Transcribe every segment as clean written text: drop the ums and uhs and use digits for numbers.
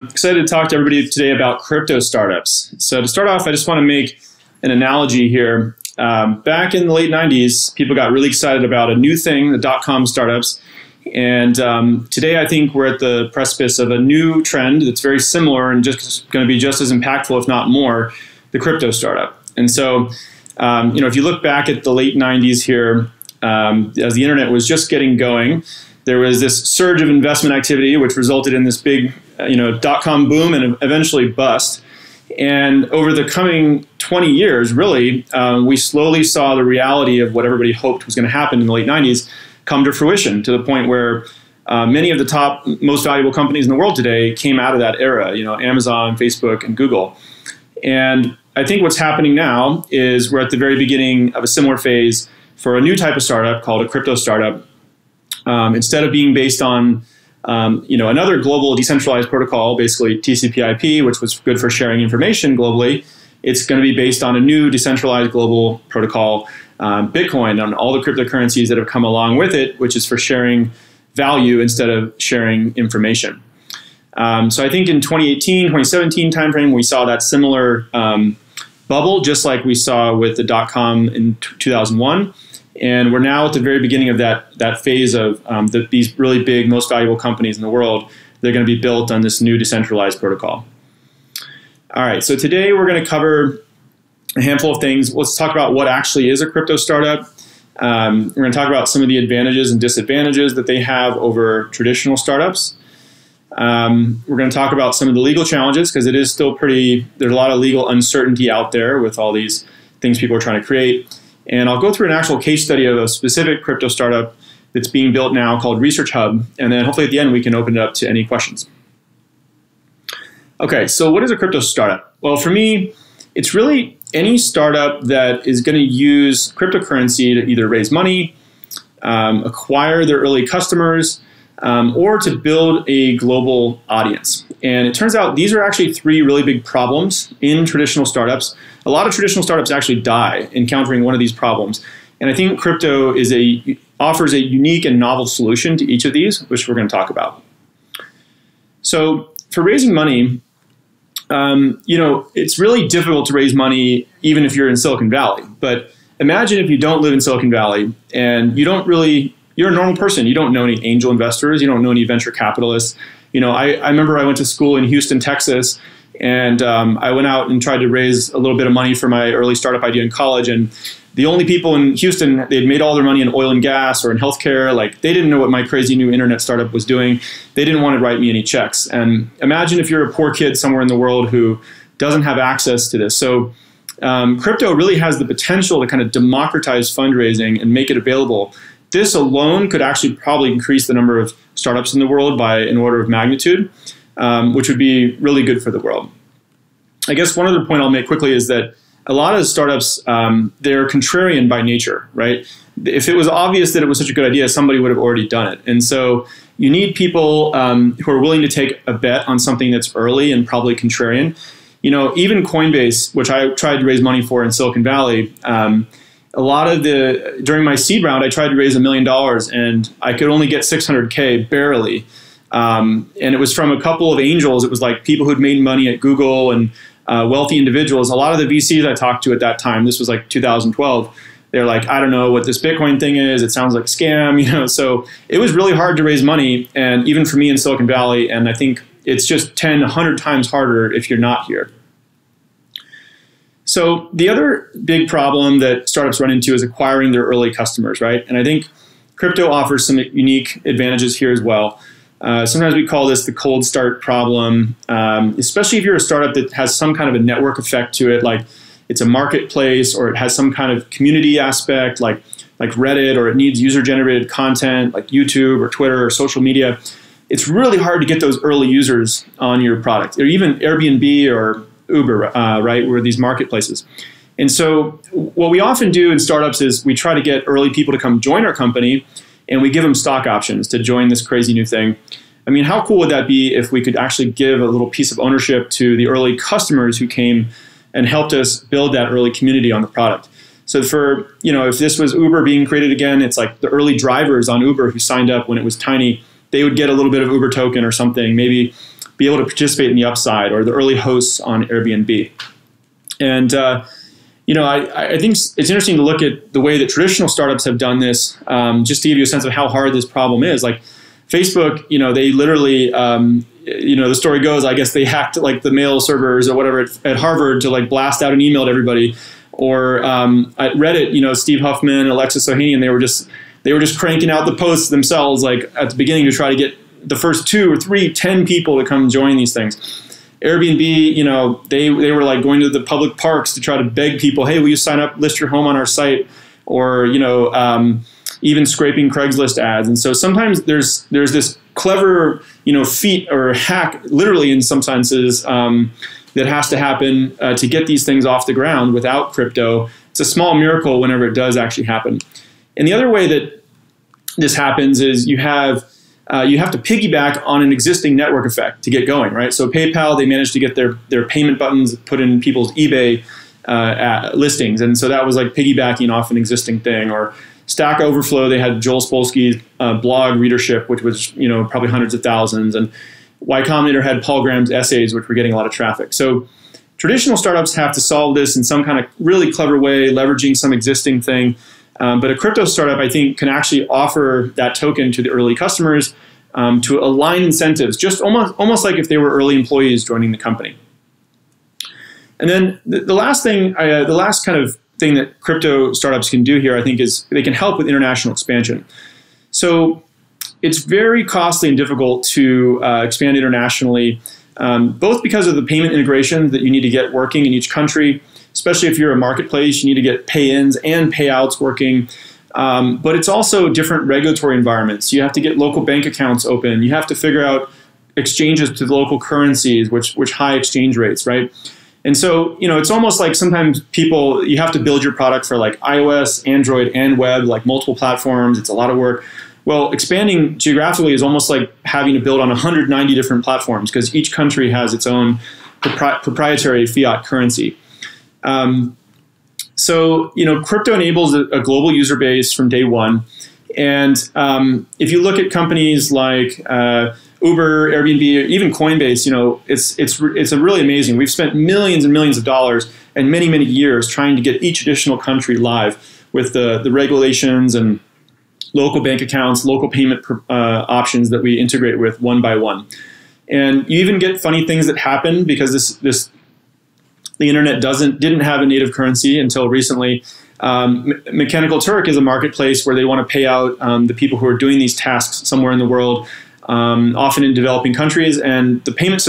Excited to talk to everybody today about crypto startups. So to start off, I just want to make an analogy here. Back in the late 90s, people got really excited about a new thing, the dot-com startups. And today, I think we're at the precipice of a new trend that's very similar and just going to be just as impactful, if not more, the crypto startup. And so, if you look back at the late 90s here, as the internet was just getting going, there was this surge of investment activity, which resulted in this big, dot-com boom and eventually bust. And over the coming 20 years, really, we slowly saw the reality of what everybody hoped was going to happen in the late 90s come to fruition, to the point where many of the top, most valuable companies in the world today came out of that era, Amazon, Facebook, and Google. And I think what's happening now is we're at the very beginning of a similar phase for a new type of startup called a crypto startup. Instead of being based on another global decentralized protocol, basically TCP/IP, which was good for sharing information globally, it's going to be based on a new decentralized global protocol, Bitcoin, and all the cryptocurrencies that have come along with it, which is for sharing value instead of sharing information. So I think in 2018, 2017 timeframe, we saw that similar bubble, just like we saw with the dot-com in 2001. And we're now at the very beginning of that phase of these really big, most valuable companies in the world. They're going to be built on this new decentralized protocol. All right, so today we're going to cover a handful of things. Let's talk about what actually is a crypto startup. We're going to talk about some of the advantages and disadvantages that they have over traditional startups. We're going to talk about some of the legal challenges, because it is still there's a lot of legal uncertainty out there with all these things people are trying to create. And I'll go through an actual case study of a specific crypto startup that's being built now called Research Hub. And then hopefully at the end, we can open it up to any questions. Okay, so what is a crypto startup? Well, for me, it's really any startup that is going to use cryptocurrency to either raise money, acquire their early customers, or to build a global audience. And it turns out these are actually three really big problems in traditional startups. A lot of traditional startups actually die encountering one of these problems. And I think crypto offers a unique and novel solution to each of these, which we're going to talk about. So for raising money, it's really difficult to raise money even if you're in Silicon Valley. But imagine if you don't live in Silicon Valley and you're a normal person. You don't know any angel investors. You don't know any venture capitalists. I remember I went to school in Houston, Texas, and I went out and tried to raise a little bit of money for my early startup idea in college. And the only people in Houston, they'd made all their money in oil and gas or in healthcare. Like, they didn't know what my crazy new internet startup was doing. They didn't want to write me any checks. And imagine if you're a poor kid somewhere in the world who doesn't have access to this. So crypto really has the potential to kind of democratize fundraising and make it available. This alone could actually probably increase the number of startups in the world by an order of magnitude, which would be really good for the world. I guess one other point I'll make quickly is that a lot of startups, they're contrarian by nature, right? If it was obvious that it was such a good idea, somebody would have already done it. And so you need people who are willing to take a bet on something that's early and probably contrarian. Even Coinbase, which I tried to raise money for in Silicon Valley, during my seed round, I tried to raise $1 million and I could only get 600K, barely. And it was from a couple of angels. It was like people who'd made money at Google and wealthy individuals. A lot of the VCs I talked to at that time, this was like 2012, they're like, I don't know what this Bitcoin thing is. It sounds like a scam, So it was really hard to raise money, and even for me in Silicon Valley, and I think it's just 10, 100 times harder if you're not here. So the other big problem that startups run into is acquiring their early customers, right? And I think crypto offers some unique advantages here as well. Sometimes we call this the cold start problem, especially if you're a startup that has some kind of a network effect to it, like it's a marketplace or it has some kind of community aspect like Reddit, or it needs user-generated content like YouTube or Twitter or social media. It's really hard to get those early users on your product, or even Airbnb or Uber, right, where these marketplaces. And so what we often do in startups is we try to get early people to come join our company, and we give them stock options to join this crazy new thing. I mean, how cool would that be if we could actually give a little piece of ownership to the early customers who came and helped us build that early community on the product? So for, if this was Uber being created again, it's like the early drivers on Uber who signed up when it was tiny, they would get a little bit of Uber token or something, maybe be able to participate in the upside, or the early hosts on Airbnb. And I think it's interesting to look at the way that traditional startups have done this, just to give you a sense of how hard this problem is. Like Facebook, they literally, the story goes, I guess they hacked like the mail servers or whatever at Harvard to like blast out an email to everybody. Or at Reddit, Steve Huffman, Alexis Ohanian, they were just cranking out the posts themselves, like at the beginning, to try to get the first 2 or 3, 10 people to come join these things. Airbnb, they were like going to the public parks to try to beg people, hey, will you sign up, list your home on our site? Or, even scraping Craigslist ads. And so sometimes there's this clever, feat or hack, literally in some senses, that has to happen to get these things off the ground without crypto. It's a small miracle whenever it does actually happen. And the other way that this happens is you have to piggyback on an existing network effect to get going, right? So PayPal, they managed to get their payment buttons put in people's eBay listings. And so that was like piggybacking off an existing thing. Or Stack Overflow, they had Joel Spolsky's blog readership, which was probably hundreds of thousands. And Y Combinator had Paul Graham's essays, which were getting a lot of traffic. So traditional startups have to solve this in some kind of really clever way, leveraging some existing thing. But a crypto startup, I think, can actually offer that token to the early customers to align incentives, just almost like if they were early employees joining the company. And then the last thing, the last kind of thing that crypto startups can do here, I think, is they can help with international expansion. So it's very costly and difficult to expand internationally, both because of the payment integrations that you need to get working in each country. Especially if you're a marketplace, you need to get pay-ins and payouts working. But it's also different regulatory environments. You have to get local bank accounts open. You have to figure out exchanges to the local currencies, which high exchange rates, right? And so, it's almost like sometimes you have to build your product for like iOS, Android, and web, like multiple platforms. It's a lot of work. Well, expanding geographically is almost like having to build on 190 different platforms, because each country has its own proprietary fiat currency. So, crypto enables a global user base from day one. And if you look at companies like Uber, Airbnb, or even Coinbase, it's really amazing. We've spent millions and millions of dollars and many, many years trying to get each additional country live with the regulations and local bank accounts, local payment options that we integrate with one by one. And you even get funny things that happen because the internet didn't have a native currency until recently. Mechanical Turk is a marketplace where they want to pay out the people who are doing these tasks somewhere in the world, often in developing countries, and the payout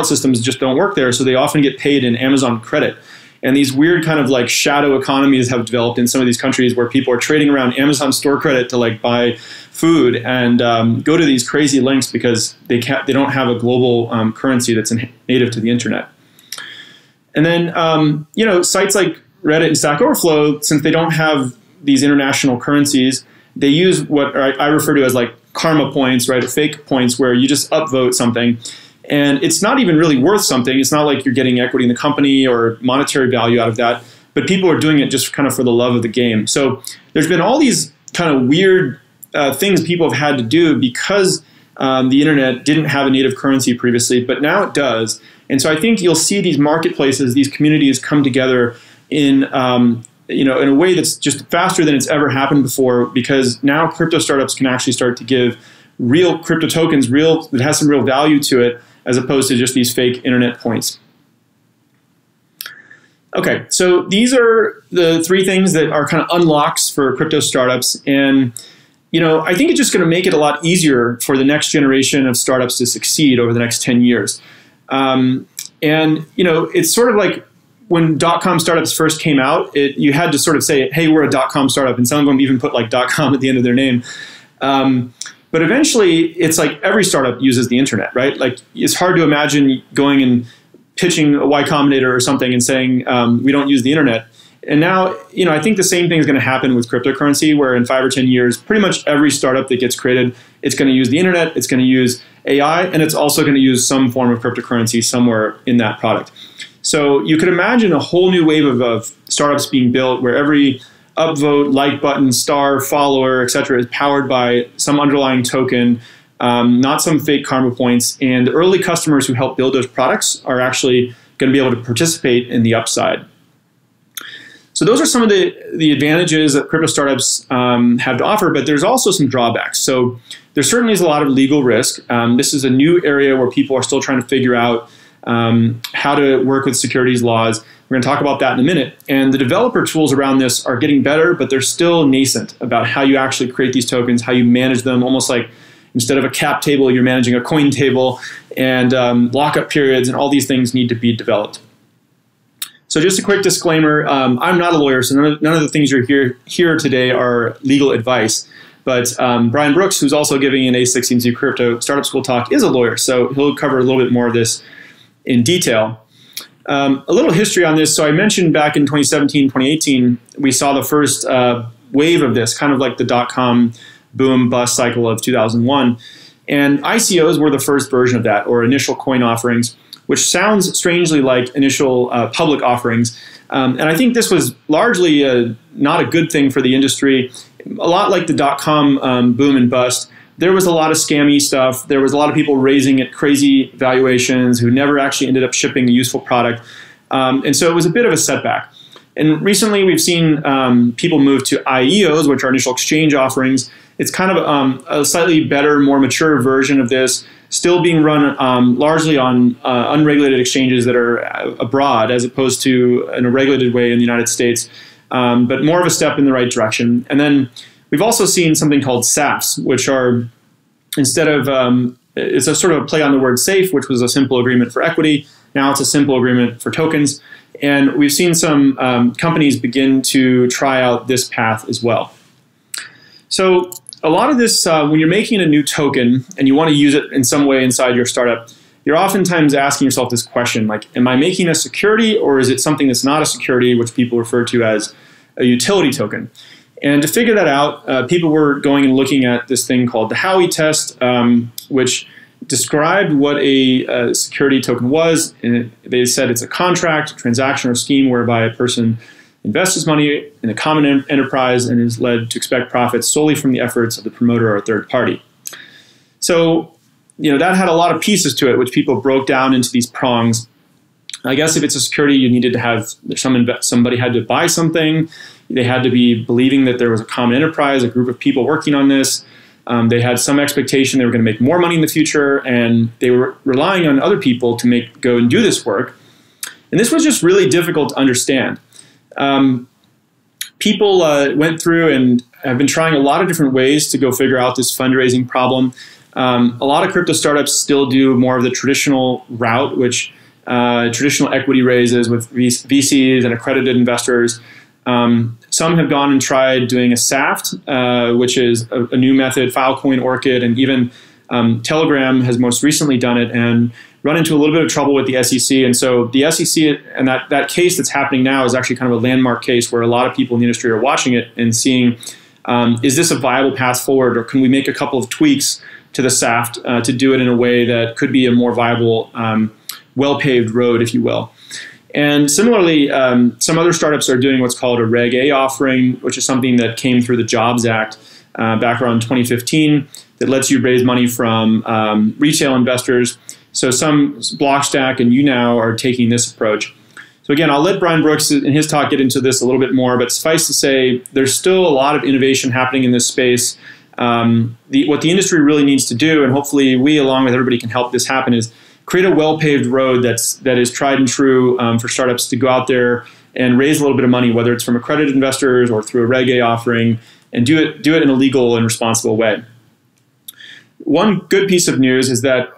systems just don't work there, so they often get paid in Amazon credit. And these weird kind of like shadow economies have developed in some of these countries where people are trading around Amazon store credit to like buy food and go to these crazy lengths because they don't have a global currency that's native to the internet. And then, sites like Reddit and Stack Overflow, since they don't have these international currencies, they use what I refer to as like karma points, right? Fake points where you just upvote something. And it's not even really worth something. It's not like you're getting equity in the company or monetary value out of that. But people are doing it just kind of for the love of the game. So there's been all these kind of weird things people have had to do because the internet didn't have a native currency previously, but now it does. And so I think you'll see these marketplaces, these communities come together in in a way that's just faster than it's ever happened before, because now crypto startups can actually start to give real crypto tokens, that has some real value to it, as opposed to just these fake internet points. Okay, so these are the 3 things that are kind of unlocks for crypto startups. And I think it's just going to make it a lot easier for the next generation of startups to succeed over the next 10 years. It's sort of like when .com startups first came out, you had to sort of say, hey, we're a .com startup. And some of them even put like .com at the end of their name. But eventually, it's like every startup uses the internet, right? Like it's hard to imagine going and pitching a Y Combinator or something and saying, we don't use the internet. And now, I think the same thing is going to happen with cryptocurrency, where in 5 or 10 years, pretty much every startup that gets created, it's going to use the internet, it's going to use AI, and it's also going to use some form of cryptocurrency somewhere in that product. So you could imagine a whole new wave of startups being built where every upvote, like button, star, follower, et cetera, is powered by some underlying token not some fake karma points. And the early customers who helped build those products are actually going to be able to participate in the upside. So those are some of the advantages that crypto startups have to offer, but there's also some drawbacks. So there certainly is a lot of legal risk. This is a new area where people are still trying to figure out how to work with securities laws. We're going to talk about that in a minute. And the developer tools around this are getting better, but they're still nascent about how you actually create these tokens, how you manage them, almost like instead of a cap table, you're managing a coin table, and lockup periods and all these things need to be developed. So just a quick disclaimer, I'm not a lawyer, so none of the things you're here today are legal advice. But Brian Brooks, who's also giving an A16Z Crypto Startup School talk, is a lawyer, so he'll cover a little bit more of this in detail. A little history on this. So I mentioned back in 2017, 2018, we saw the first wave of this, kind of like the dot-com boom bust cycle of 2001. And ICOs were the first version of that, or initial coin offerings, which sounds strangely like initial public offerings. And I think this was largely not a good thing for the industry. A lot like the dot-com boom and bust, there was a lot of scammy stuff. There was a lot of people raising at crazy valuations who never actually ended up shipping a useful product. And so it was a bit of a setback. And recently we've seen people move to IEOs, which are initial exchange offerings. It's kind of a slightly better, more mature version of this, still being run largely on unregulated exchanges that are abroad as opposed to in a regulated way in the United States, but more of a step in the right direction. And then we've also seen something called SAFs, which are, instead of, it's a sort of a play on the word safe, which was a simple agreement for equity. Now it's a simple agreement for tokens. And we've seen some companies begin to try out this path as well. So a lot of this, when you're making a new token and you want to use it in some way inside your startup, you're oftentimes asking yourself this question, like, am I making a security or is it something that's not a security, which people refer to as a utility token? And to figure that out, people were going and looking at this thing called the Howey Test, which described what a security token was. And they said it's a contract, transaction, or scheme whereby a person invests his money in a common enterprise and is led to expect profits solely from the efforts of the promoter or a third party. So, that had a lot of pieces to it, which people broke down into these prongs. I guess if it's a security, you needed to have somebody had to buy something. They had to be believing that there was a common enterprise, a group of people working on this. They had some expectation they were going to make more money in the future, and they were relying on other people to go and do this work. And this was just really difficult to understand. People went through and have been trying a lot of different ways to go figure out this fundraising problem. A lot of crypto startups still do more of the traditional route, which traditional equity raises with VCs and accredited investors. Some have gone and tried doing a SAFT, which is a new method, Filecoin, Orchid, and even Telegram has most recently done it and run into a little bit of trouble with the SEC. And so the SEC and that case that's happening now is actually kind of a landmark case where a lot of people in the industry are watching it and seeing, is this a viable path forward, or can we make a couple of tweaks to the SAFT to do it in a way that could be a more viable, well-paved road, if you will. And similarly, some other startups are doing what's called a Reg A offering, which is something that came through the Jobs Act back around 2015 that lets you raise money from retail investors. So some Blockstack and YouNow are taking this approach. So again, I'll let Brian Brooks in his talk get into this a little bit more, but suffice to say, there's still a lot of innovation happening in this space. What the industry really needs to do, and hopefully we, along with everybody, can help this happen, is create a well-paved road that is tried and true for startups to go out there and raise a little bit of money, whether it's from accredited investors or through a Reg A offering, and do it in a legal and responsible way. One good piece of news is that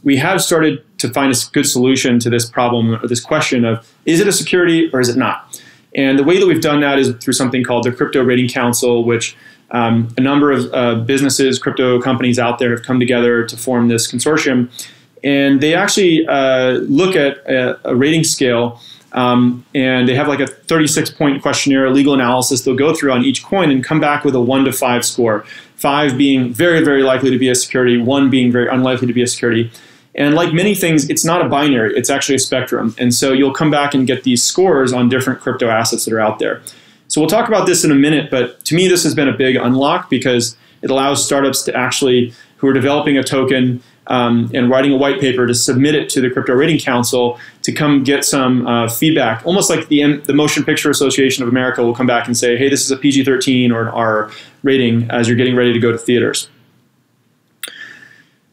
we have started to find a good solution to this problem, or this question of, is it a security or is it not? And the way that we've done that is through something called the Crypto Rating Council, which a number of businesses, crypto companies out there have come together to form this consortium. And they actually look at a rating scale, and they have like a 36-point questionnaire, a legal analysis they'll go through on each coin and come back with a 1 to 5 score. 5 being very, very likely to be a security, 1 being very unlikely to be a security. And like many things, it's not a binary, it's actually a spectrum. And so you'll come back and get these scores on different crypto assets that are out there. So we'll talk about this in a minute, but to me this has been a big unlock because it allows startups to actually who are developing a token and writing a white paper to submit it to the Crypto Rating Council to come get some feedback. Almost like the Motion Picture Association of America will come back and say, hey, this is a PG-13 or an R rating as you're getting ready to go to theaters.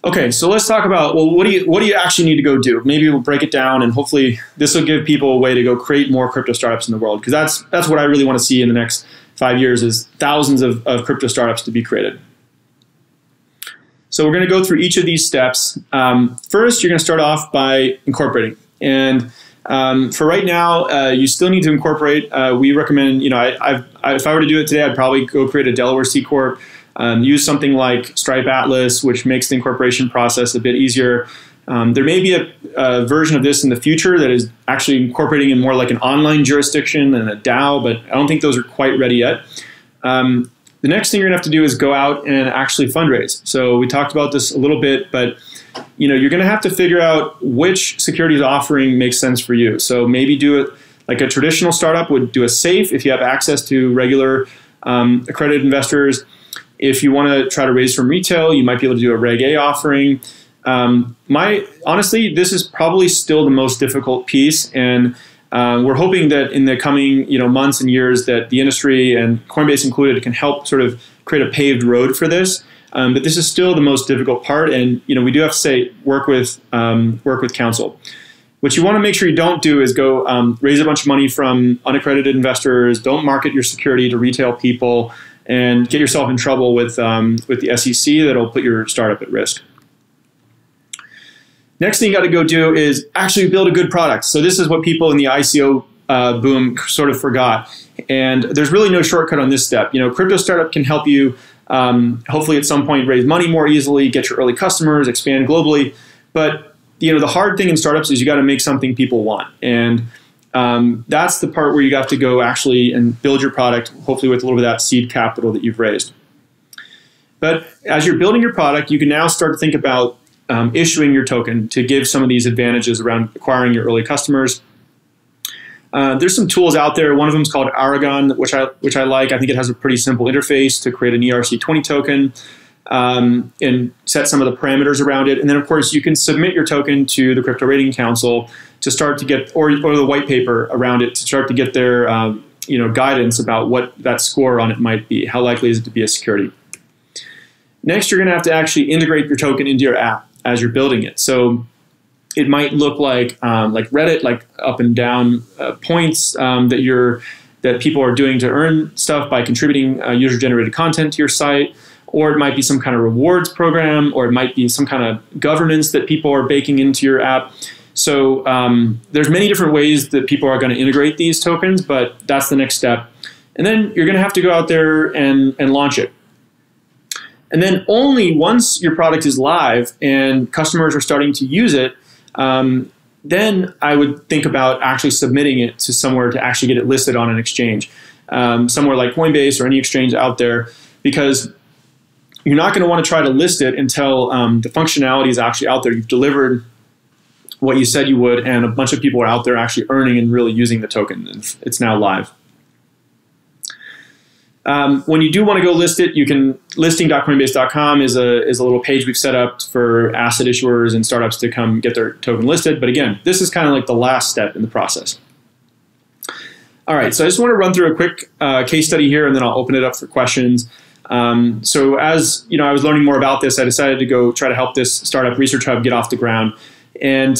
Okay, so let's talk about, well, what do you actually need to go do? Maybe we'll break it down, and hopefully this will give people a way to go create more crypto startups in the world, because that's what I really want to see in the next 5 years, is thousands of crypto startups to be created. So we're going to go through each of these steps. First, you're going to start off by incorporating. And for right now, you still need to incorporate. We recommend, if I were to do it today, I'd probably go create a Delaware C Corp. Use something like Stripe Atlas, which makes the incorporation process a bit easier. There may be a version of this in the future that is actually incorporating in more like an online jurisdiction and a DAO, but I don't think those are quite ready yet. The next thing you're gonna have to do is go out and actually fundraise. So we talked about this a little bit, but you're gonna have to figure out which securities offering makes sense for you. So maybe do it like a traditional startup would do a SAFE if you have access to regular accredited investors. If you want to try to raise from retail, you might be able to do a Reg A offering. Honestly, this is probably still the most difficult piece, and we're hoping that in the coming months and years that the industry, and Coinbase included, can help sort of create a paved road for this. But this is still the most difficult part, and we do have to say work with counsel. What you want to make sure you don't do is go raise a bunch of money from unaccredited investors. Don't market your security to retail people, and get yourself in trouble with the SEC that'll put your startup at risk. Next thing you got to go do is actually build a good product. So this is what people in the ICO boom sort of forgot. And there's really no shortcut on this step. Crypto startup can help you hopefully at some point raise money more easily, get your early customers, expand globally. But the hard thing in startups is you got to make something people want. And that's the part where you got to go actually and build your product, hopefully with a little bit of that seed capital that you've raised. But as you're building your product, you can now start to think about issuing your token to give some of these advantages around acquiring your early customers. There's some tools out there. One of them is called Aragon, which I like. I think it has a pretty simple interface to create an ERC20 token and set some of the parameters around it. And then, of course, you can submit your token to the Crypto Rating Council to start to get, or the white paper around it to start to get their guidance about what that score on it might be. How likely is it to be a security? Next, you're going to have to actually integrate your token into your app as you're building it. So it might look like Reddit, like up and down points that people are doing to earn stuff by contributing user-generated content to your site. Or it might be some kind of rewards program, or it might be some kind of governance that people are baking into your app. So there's many different ways that people are going to integrate these tokens, but that's the next step. And then you're going to have to go out there and launch it. And then only once your product is live and customers are starting to use it, then I would think about actually submitting it to somewhere to actually get it listed on an exchange, somewhere like Coinbase or any exchange out there, because you're not going to want to try to list it until the functionality is actually out there. You've delivered what you said you would, and a bunch of people are out there actually earning and really using the token. It's now live. When you do want to go list it, you can, listing.coinbase.com is a little page we've set up for asset issuers and startups to come get their token listed. But again, this is kind of like the last step in the process. All right, so I just want to run through a quick case study here, and then I'll open it up for questions. So as I was learning more about this, I decided to go try to help this startup research hub get off the ground. And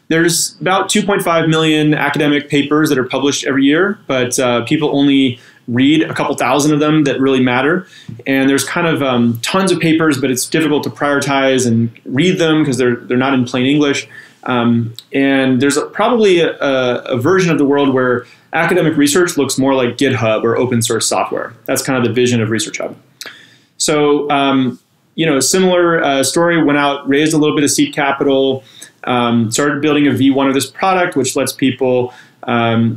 there's about 2.5 million academic papers that are published every year, but people only read a couple thousand of them that really matter. And there's kind of tons of papers, but it's difficult to prioritize and read them because they're not in plain English. And there's probably a version of the world where academic research looks more like GitHub or open source software. That's kind of the vision of Research Hub. So, similar story, went out, raised a little bit of seed capital, started building a V1 of this product, which lets people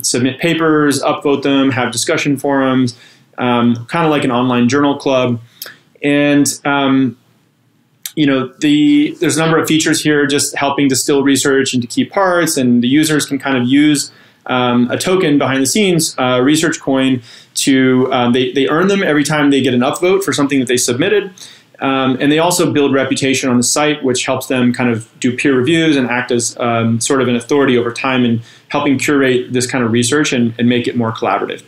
submit papers, upvote them, have discussion forums, kind of like an online journal club. And, there's a number of features here just helping distill research into key parts, and the users can kind of use a token behind the scenes, Research Coin, to they earn them every time they get an upvote for something that they submitted. And they also build reputation on the site, which helps them kind of do peer reviews and act as sort of an authority over time in helping curate this kind of research and make it more collaborative.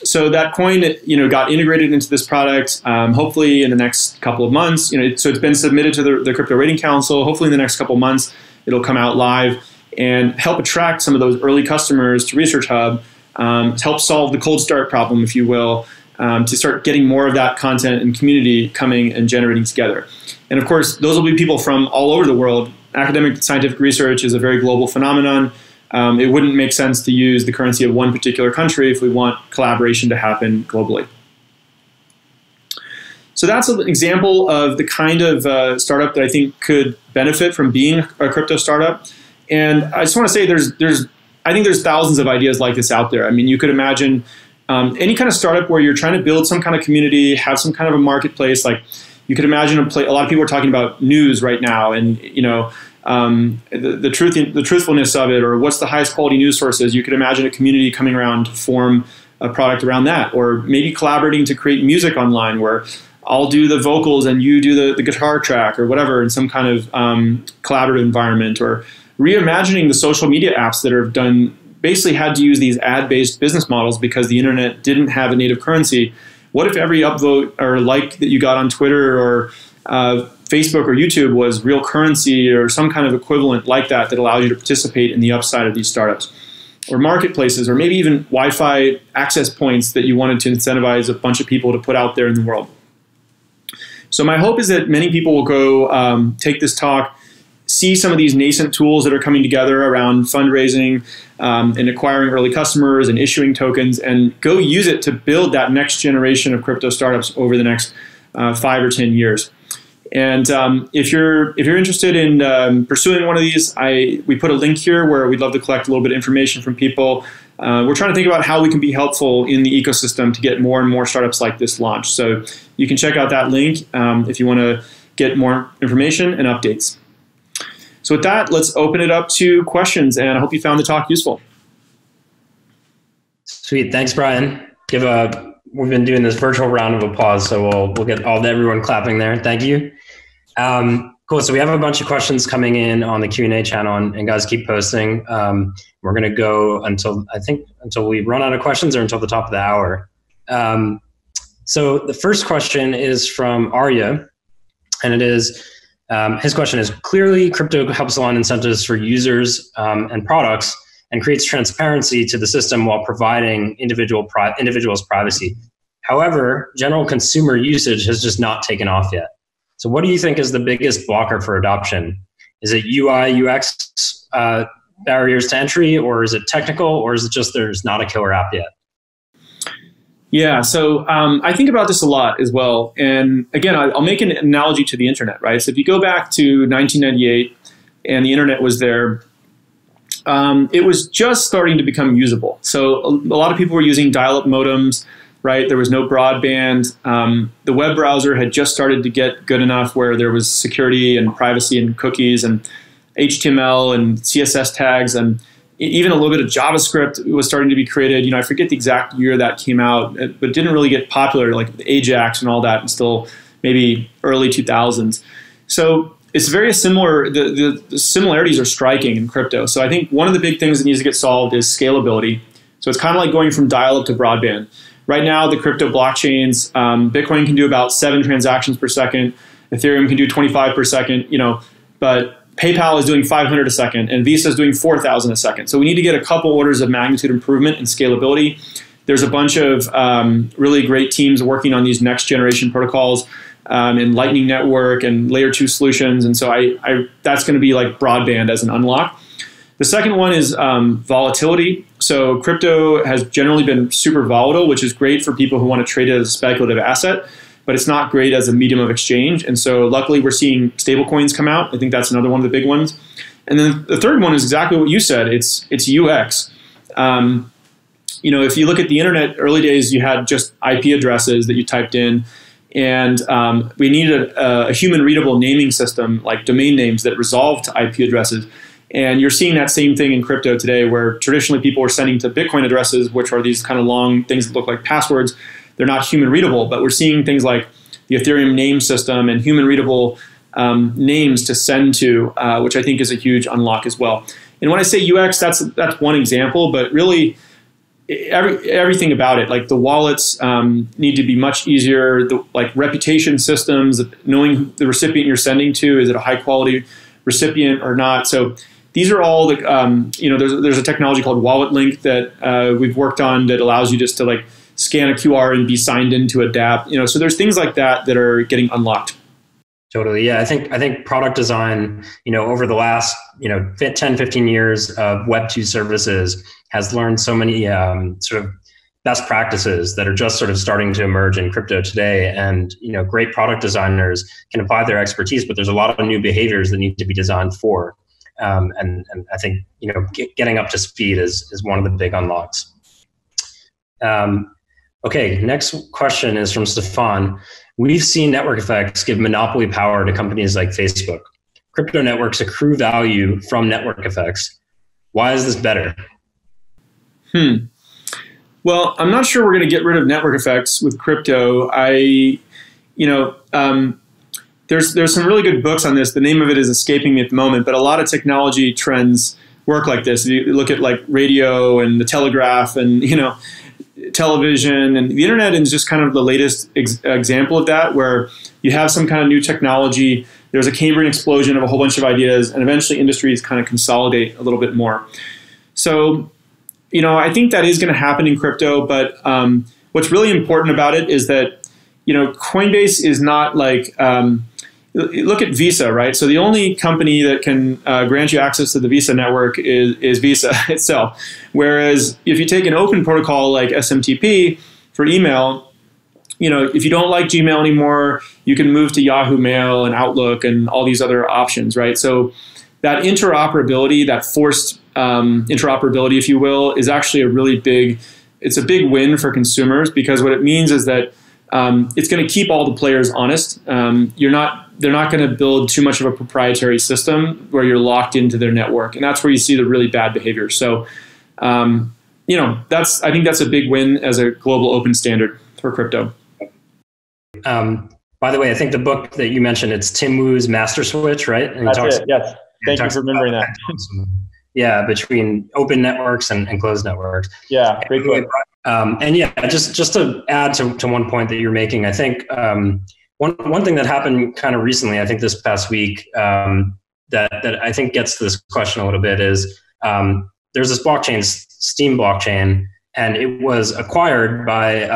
So that coin, got integrated into this product. Hopefully, in the next couple of months, so it's been submitted to the Crypto Rating Council. Hopefully, in the next couple of months, it'll come out live and help attract some of those early customers to Research Hub, to help solve the cold start problem, if you will. To start getting more of that content and community coming and generating together. And of course, those will be people from all over the world. Academic scientific research is a very global phenomenon. It wouldn't make sense to use the currency of one particular country if we want collaboration to happen globally. So that's an example of the kind of startup that I think could benefit from being a crypto startup. And I just want to say I think there's thousands of ideas like this out there. I mean, you could imagine any kind of startup where you're trying to build some kind of community, have some kind of a marketplace. Like you could imagine a lot of people are talking about news right now, and the truthfulness of it, or what's the highest quality news sources. You could imagine a community coming around to form a product around that, or maybe collaborating to create music online where I'll do the vocals and you do the guitar track or whatever in some kind of collaborative environment, or reimagining the social media apps that are done. Basically had to use these ad-based business models because the internet didn't have a native currency. What if every upvote or like that you got on Twitter or Facebook or YouTube was real currency or some kind of equivalent like that allows you to participate in the upside of these startups? Or marketplaces, or maybe even Wi-Fi access points that you wanted to incentivize a bunch of people to put out there in the world. So my hope is that many people will go take this talk, see some of these nascent tools that are coming together around fundraising and acquiring early customers and issuing tokens, and go use it to build that next generation of crypto startups over the next 5 or 10 years. And if you're interested in pursuing one of these, we put a link here where we'd love to collect a little bit of information from people. We're trying to think about how we can be helpful in the ecosystem to get more and more startups like this launched. So you can check out that link if you want to get more information and updates. So with that, let's open it up to questions, and I hope you found the talk useful. Sweet, thanks, Brian. We've been doing this virtual round of applause, so we'll get everyone clapping there. Thank you. Cool. So we have a bunch of questions coming in on the Q&A channel, and guys, keep posting. We're going to go until we run out of questions or until the top of the hour. So the first question is from Arya, and it is. His question is, clearly crypto helps align incentives for users and products and creates transparency to the system while providing individuals' privacy. However, general consumer usage has just not taken off yet. So what do you think is the biggest blocker for adoption? Is it UI, UX barriers to entry, or is it technical, or is it just there's not a killer app yet? Yeah, so I think about this a lot as well. And again, I'll make an analogy to the internet, right? So if you go back to 1998 and the internet was there, it was just starting to become usable. So a lot of people were using dial-up modems, right? There was no broadband. The web browser had just started to get good enough where there was security and privacy and cookies and HTML and CSS tags, and even a little bit of JavaScript was starting to be created. I forget the exact year that came out, but it didn't really get popular, like Ajax and all that, until maybe early 2000s. So it's very similar. The similarities are striking in crypto. So I think one of the big things that needs to get solved is scalability. So it's kind of like going from dial-up to broadband. Right now, the crypto blockchains, Bitcoin can do about 7 transactions per second. Ethereum can do 25 per second, but PayPal is doing 500 a second, and Visa is doing 4,000 a second. So we need to get a couple orders of magnitude improvement in scalability. There's a bunch of really great teams working on these next generation protocols in Lightning Network and Layer 2 solutions. And so that's going to be like broadband as an unlock. The second one is volatility. So crypto has generally been super volatile, which is great for people who want to trade it as a speculative asset, but it's not great as a medium of exchange. And so luckily we're seeing stablecoins come out. I think that's another one of the big ones. And then the third one is exactly what you said. It's UX. If you look at the internet, early days, you had just IP addresses that you typed in. And we needed a human readable naming system like domain names that resolved to IP addresses. And you're seeing that same thing in crypto today, where traditionally people were sending to Bitcoin addresses, which are these kind of long things that look like passwords. They're not human readable, but we're seeing things like the Ethereum name system and human readable names to send to, which I think is a huge unlock as well. And when I say UX, that's one example, but really everything about it, like the wallets need to be much easier, like reputation systems, knowing the recipient you're sending to, is it a high quality recipient or not? So these are all the, there's a technology called Wallet Link that we've worked on that allows you just to like scan a QR and be signed into a dApp. So there's things like that that are getting unlocked. Totally. Yeah. I think product design, over the last, 10, 15 years of Web 2 services has learned so many sort of best practices that are just sort of starting to emerge in crypto today. And, great product designers can apply their expertise, but there's a lot of new behaviors that need to be designed for. And I think, getting up to speed is one of the big unlocks. Okay. Next question is from Stefan. We've seen network effects give monopoly power to companies like Facebook. Crypto networks accrue value from network effects. Why is this better? Well, I'm not sure we're going to get rid of network effects with crypto. There's some really good books on this. The name of it is escaping me at the moment, but a lot of technology trends work like this. You look at like radio and the telegraph and, television, and the internet is just kind of the latest example of that, where you have some kind of new technology, there's a Cambrian explosion of a whole bunch of ideas, and eventually industries kind of consolidate a little bit more. So, I think that is going to happen in crypto, but what's really important about it is that, Coinbase is not like, look at Visa, right? So the only company that can grant you access to the Visa network is Visa itself. Whereas if you take an open protocol like SMTP for email, if you don't like Gmail anymore, you can move to Yahoo Mail and Outlook and all these other options, right? So that interoperability, that forced interoperability, if you will, is actually it's a big win for consumers, because what it means is that it's going to keep all the players honest. They're not going to build too much of a proprietary system where you're locked into their network, and that's where you see the really bad behavior. So, I think that's a big win as a global open standard for crypto. By the way, I think the book that you mentioned, it's Tim Wu's Master Switch, right? And that's it. Yes. Thank you for remembering that. Yeah, between open networks and closed networks. Yeah, great book. And yeah, just to add to one point that you're making, I think one thing that happened kind of recently, I think this past week, that I think gets to this question a little bit is there's this blockchain, Steam blockchain, and it was acquired by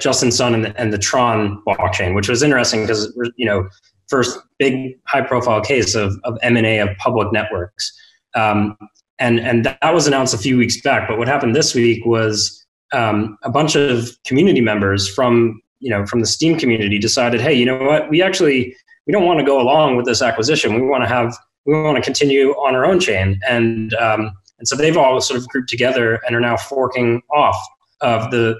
Justin Sun and the Tron blockchain, which was interesting because, first big high profile case of M&A of public networks. And that was announced a few weeks back. But what happened this week was a bunch of community members from the Steam community decided, hey, you know what? We don't want to go along with this acquisition. We want to continue on our own chain. And so they've all sort of grouped together and are now forking off of the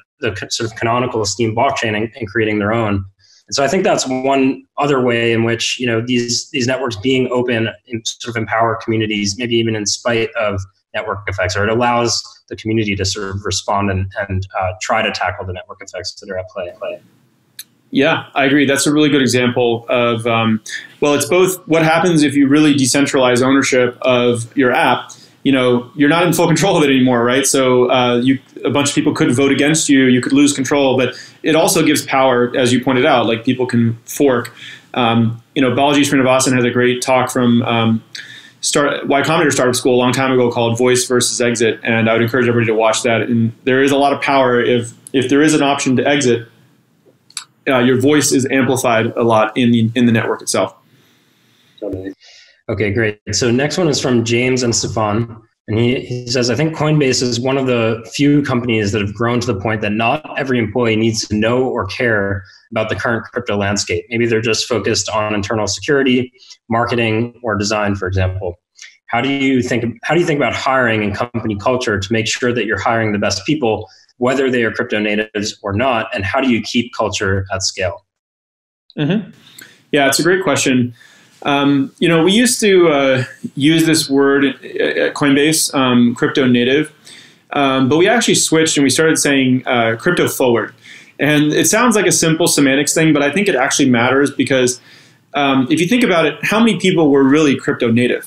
sort of canonical Steam blockchain and creating their own. And so I think that's one other way in which, these networks being open sort of empower communities, maybe even in spite of network effects, or it allows the community to sort of respond and try to tackle the network effects that are at play. Yeah, I agree. That's a really good example of, it's both what happens if you really decentralize ownership of your app. You're not in full control of it anymore, right? So a bunch of people could vote against you. You could lose control, but it also gives power, as you pointed out. Like people can fork. Balaji Srinivasan has a great talk from Y Combinator Startup School a long time ago called Voice versus Exit, and I would encourage everybody to watch that. And there is a lot of power if there is an option to exit. Your voice is amplified a lot in the network itself. Totally. Okay, great. So next one is from James and Stefan. And he says, I think Coinbase is one of the few companies that have grown to the point that not every employee needs to know or care about the current crypto landscape. Maybe they're just focused on internal security, marketing, or design, for example. How do you think about hiring and company culture to make sure that you're hiring the best people, whether they are crypto natives or not? And how do you keep culture at scale? Mm-hmm. Yeah, it's a great question. We used to use this word at Coinbase, crypto native, but we actually switched and we started saying crypto forward. And it sounds like a simple semantics thing, but I think it actually matters because if you think about it, how many people were really crypto native?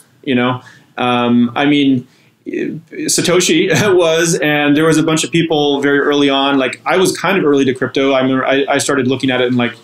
I mean, Satoshi was, and there was a bunch of people very early on. Like I was kind of early to crypto. I remember I started looking at it in like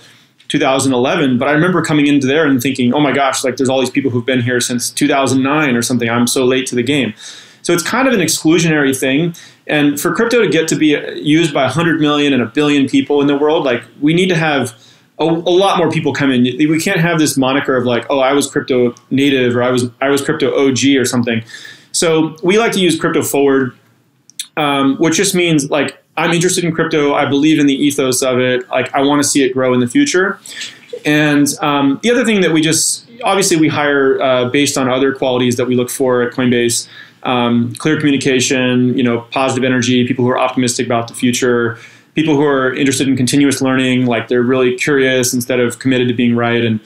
2011, but I remember coming into there and thinking, oh my gosh, like there's all these people who've been here since 2009 or something. I'm so late to the game. So it's kind of an exclusionary thing. And for crypto to get to be used by 100 million and 1 billion people in the world, like we need to have a lot more people come in. We can't have this moniker of like, oh, I was crypto native or I was crypto OG or something. So we like to use crypto forward, which just means like I'm interested in crypto. I believe in the ethos of it. Like I want to see it grow in the future. And the other thing that obviously we hire based on other qualities that we look for at Coinbase. Clear communication, positive energy, people who are optimistic about the future, people who are interested in continuous learning, like they're really curious instead of committed to being right, and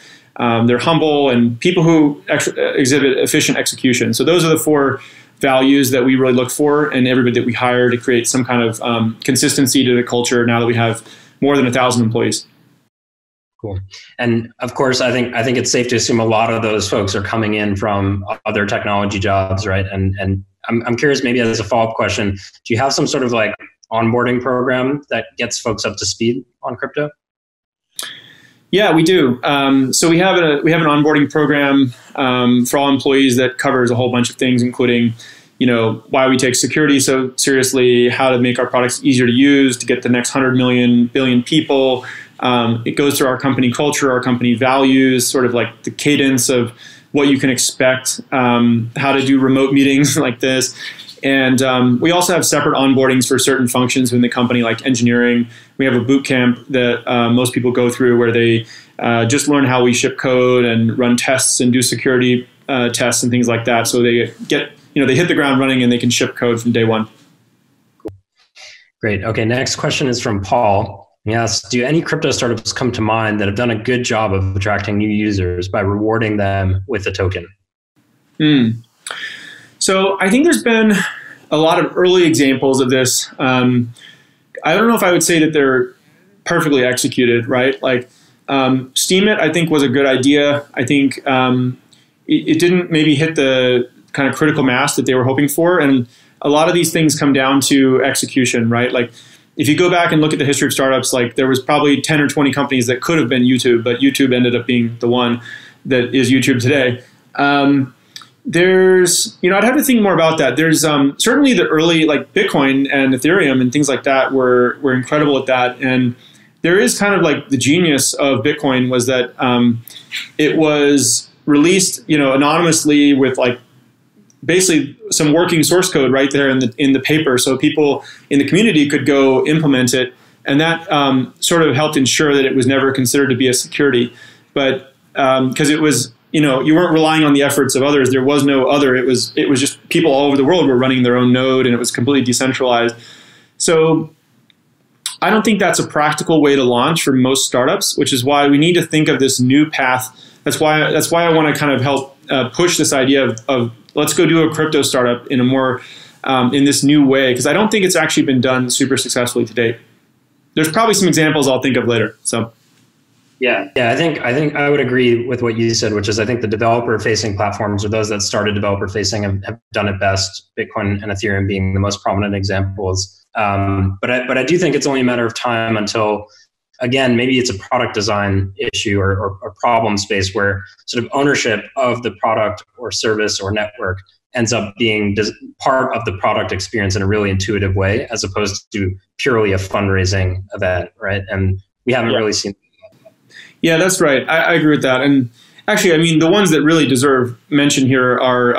they're humble, and people who exhibit efficient execution. So those are the 4 values that we really look for in everybody that we hire to create some kind of consistency to the culture now that we have more than 1,000 employees. Cool. And of course, I think it's safe to assume a lot of those folks are coming in from other technology jobs, right? And I'm curious, maybe as a follow-up question, do you have some sort of like onboarding program that gets folks up to speed on crypto? Yeah, we do. So we have an onboarding program for all employees that covers a whole bunch of things, including why we take security so seriously, how to make our products easier to use to get the next 100 million, billion people. It goes through our company culture, our company values, sort of like the cadence of what you can expect, how to do remote meetings like this. And we also have separate onboardings for certain functions within the company, like engineering. We have a boot camp that most people go through where they just learn how we ship code and run tests and do security tests and things like that. So they they hit the ground running and they can ship code from day one. Cool. Great. Okay, next question is from Paul. He asks, do any crypto startups come to mind that have done a good job of attracting new users by rewarding them with a token? So I think there's been a lot of early examples of this. I don't know if I would say that they're perfectly executed, right? Like Steemit, I think, was a good idea. I think it didn't maybe hit the kind of critical mass that they were hoping for. And a lot of these things come down to execution, right? Like if you go back and look at the history of startups, like there was probably 10 or 20 companies that could have been YouTube, but YouTube ended up being the one that is YouTube today. There's, I'd have to think more about that. There's certainly the early, like Bitcoin and Ethereum and things like that were incredible at that. And there is kind of like the genius of Bitcoin was that it was released, anonymously with like basically some working source code right there in the paper, so people in the community could go implement it, and that sort of helped ensure that it was never considered to be a security. But because it was, you weren't relying on the efforts of others. There was no other. It was just people all over the world were running their own node, and it was completely decentralized. So I don't think that's a practical way to launch for most startups, which is why we need to think of this new path. That's why I want to kind of help push this idea of let's go do a crypto startup in a more in this new way, because I don't think it's actually been done super successfully to date. There's probably some examples I'll think of later. So yeah, I think I would agree with what you said, which is I think the developer-facing platforms, or those that started developer-facing, have done it best. Bitcoin and Ethereum being the most prominent examples. But I do think it's only a matter of time until, again, maybe it's a product design issue or problem space where sort of ownership of the product or service or network ends up being part of the product experience in a really intuitive way, as opposed to purely a fundraising event, right? And we haven't really seen. Yeah, that's right. I agree with that. And actually, I mean, the ones that really deserve mention here are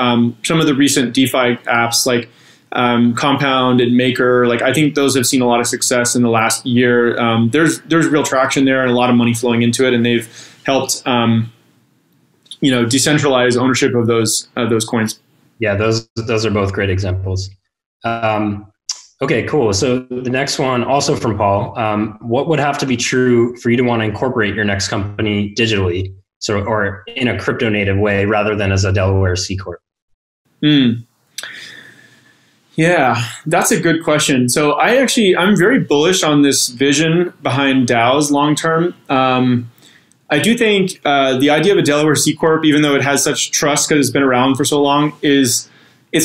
some of the recent DeFi apps like Compound and Maker. Like I think those have seen a lot of success in the last year. There's real traction there and a lot of money flowing into it, and they've helped decentralize ownership of those coins. Yeah, those are both great examples. Okay, cool. So the next one, also from Paul, what would have to be true for you to want to incorporate your next company digitally, or in a crypto native way rather than as a Delaware C Corp? Yeah, that's a good question. So I'm very bullish on this vision behind DAOs long term. I do think the idea of a Delaware C Corp, even though it has such trust because it's been around for so long, it's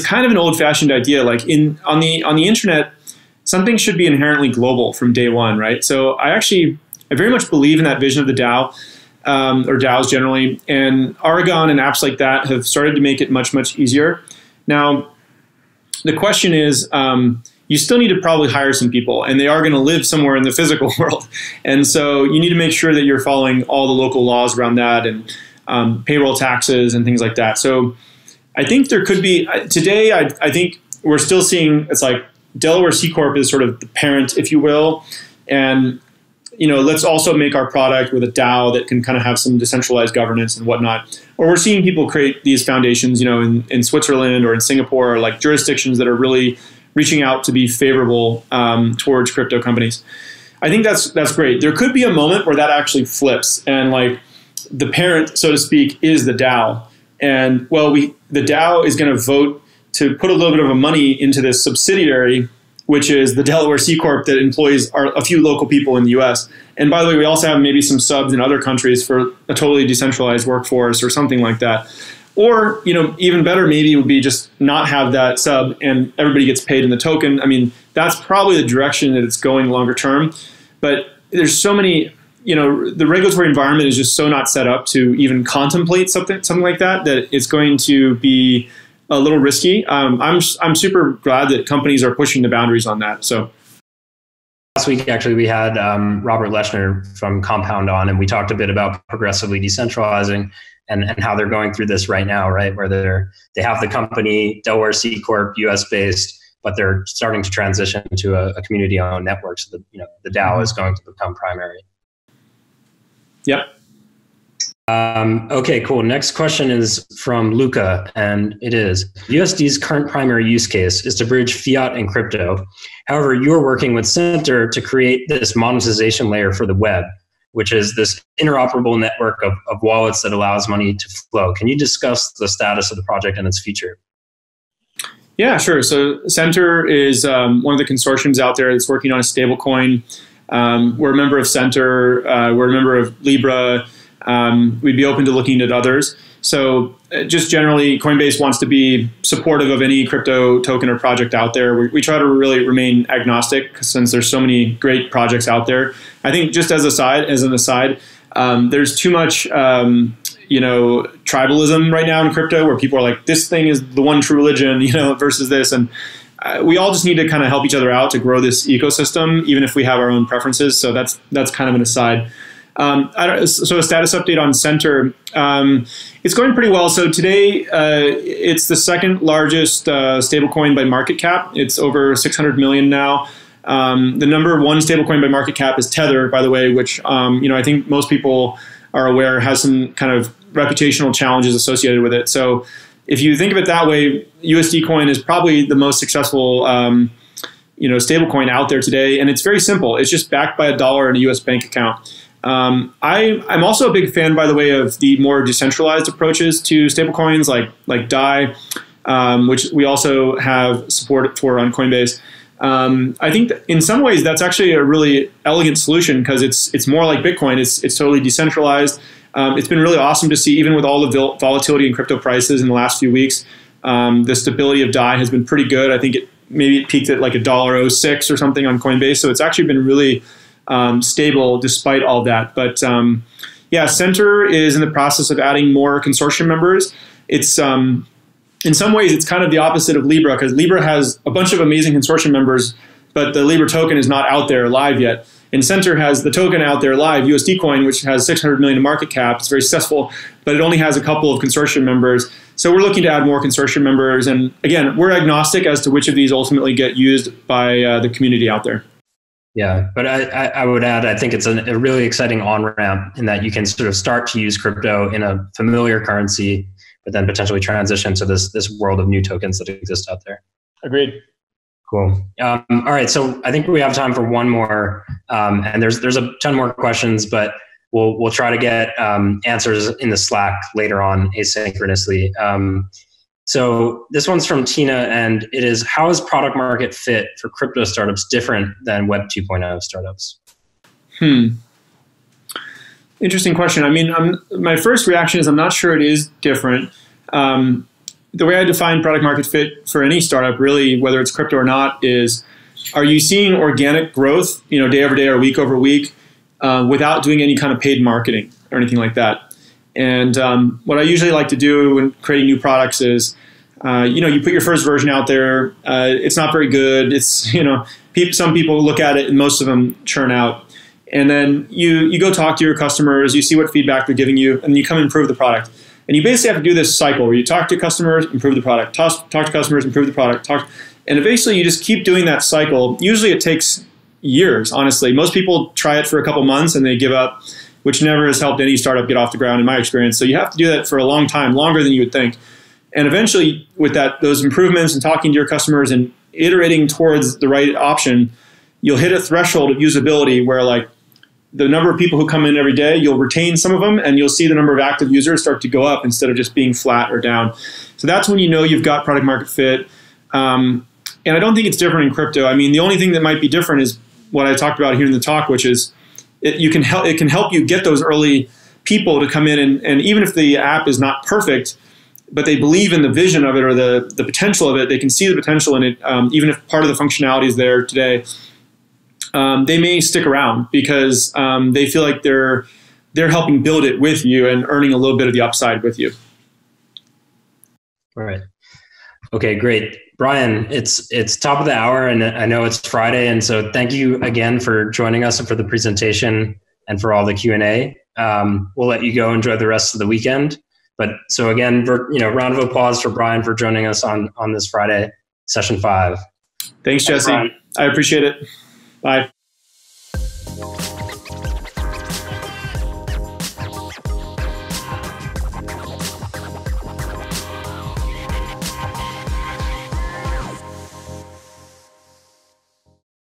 kind of an old-fashioned idea. Like on the internet, something should be inherently global from day one, right? So I very much believe in that vision of the DAO, or DAOs generally, and Aragon and apps like that have started to make it much, much easier. Now, the question is, you still need to probably hire some people, and they are going to live somewhere in the physical world. And so you need to make sure that you're following all the local laws around that, and payroll taxes and things like that. So I think there could be, today, I think we're still seeing, it's like Delaware C Corp is sort of the parent, if you will. And, let's also make our product with a DAO that can kind of have some decentralized governance and whatnot. Or we're seeing people create these foundations, in Switzerland or in Singapore, or like jurisdictions that are really reaching out to be favorable towards crypto companies. I think that's great. There could be a moment where that actually flips, and like the parent, so to speak, is the DAO. And the DAO is going to vote to put a little bit of money into this subsidiary, which is the Delaware C Corp that employs a few local people in the US. And by the way, we also have maybe some subs in other countries for a totally decentralized workforce or something like that. Or, even better maybe would be just not have that sub and everybody gets paid in the token. I mean, that's probably the direction that it's going longer term. But there's so many, the regulatory environment is just so not set up to even contemplate something like that it's going to be a little risky. I'm super glad that companies are pushing the boundaries on that. So last week, actually, we had Robert Leshner from Compound on, and we talked a bit about progressively decentralizing and how they're going through this right now, right? Where they have the company, Delaware C Corp, US based, but they're starting to transition to a community-owned network. So the DAO is going to become primary. Yep. Okay, cool. Next question is from Luca, and it is, USD's current primary use case is to bridge fiat and crypto. However, you're working with Center to create this monetization layer for the web, which is this interoperable network of wallets that allows money to flow. Can you discuss the status of the project and its future? Yeah, sure. So Center is one of the consortiums out there that's working on a stablecoin. We're a member of Center. We're a member of Libra. We'd be open to looking at others. So just generally, Coinbase wants to be supportive of any crypto token or project out there. We try to really remain agnostic since there's so many great projects out there. I think just as an aside, there's too much tribalism right now in crypto where people are like, this thing is the one true religion, versus this. And we all just need to kind of help each other out to grow this ecosystem, even if we have our own preferences. So that's kind of an aside. So a status update on Center. It's going pretty well. So today, it's the second largest stablecoin by market cap. It's over 600 million now. The number one stablecoin by market cap is Tether, by the way, which I think most people are aware has some kind of reputational challenges associated with it. So if you think of it that way, USD coin is probably the most successful stablecoin out there today, and it's very simple. It's just backed by $1 in a US bank account. I'm also a big fan, by the way, of the more decentralized approaches to stablecoins like DAI, which we also have support for on Coinbase. I think that in some ways that's actually a really elegant solution because it's more like Bitcoin. It's totally decentralized. It's been really awesome to see, even with all the volatility in crypto prices in the last few weeks, the stability of DAI has been pretty good. I think it peaked at like $1.06 or something on Coinbase. So it's actually been really stable despite all that. But yeah, Center is in the process of adding more consortium members. It's in some ways, it's kind of the opposite of Libra because Libra has a bunch of amazing consortium members, but the Libra token is not out there live yet. And Center has the token out there live, USD coin, which has 600 million in market cap. It's very successful, but it only has a couple of consortium members. So we're looking to add more consortium members. And again, we're agnostic as to which of these ultimately get used by the community out there. Yeah, but I would add, I think it's a really exciting on-ramp in that you can sort of start to use crypto in a familiar currency, but then potentially transition to this world of new tokens that exist out there. Agreed. Cool. All right, so I think we have time for one more, and there's a ton more questions, but we'll try to get answers in the Slack later on asynchronously. So this one's from Tina, and it is, how is product market fit for crypto startups different than Web 2.0 startups? Interesting question. I mean, my first reaction is I'm not sure it is different. The way I define product market fit for any startup, really, whether it's crypto or not, is, are you seeing organic growth, day over day or week over week, without doing any kind of paid marketing or anything like that? And what I usually like to do when creating new products is, you put your first version out there. It's not very good. It's, some people look at it and most of them churn out. And then you go talk to your customers, you see what feedback they're giving you, and you come and improve the product. And you basically have to do this cycle where you talk to customers, improve the product, talk to customers, improve the product, and eventually you just keep doing that cycle. Usually it takes years, honestly. Most people try it for a couple months and they give up, which never has helped any startup get off the ground in my experience. So you have to do that for a long time, longer than you would think. And eventually with those improvements and talking to your customers and iterating towards the right option, you'll hit a threshold of usability where, like, the number of people who come in every day, you'll retain some of them, and you'll see the number of active users start to go up instead of just being flat or down. So that's when you know you've got product market fit. And I don't think it's different in crypto. I mean, the only thing that might be different is what I talked about here in the talk, which is it can help you get those early people to come in, and even if the app is not perfect, but they believe in the vision of it or the potential of it, they can see the potential in it, even if part of the functionality is there today. They may stick around because they feel like they're helping build it with you and earning a little bit of the upside with you. All right. Okay, great. Brian, it's top of the hour, and I know it's Friday, and so thank you again for joining us and for the presentation and for all the Q&A. We'll let you go enjoy the rest of the weekend. But so again, round of applause for Brian for joining us on this Friday, session 5. Thanks, Jesse. I appreciate it. Bye.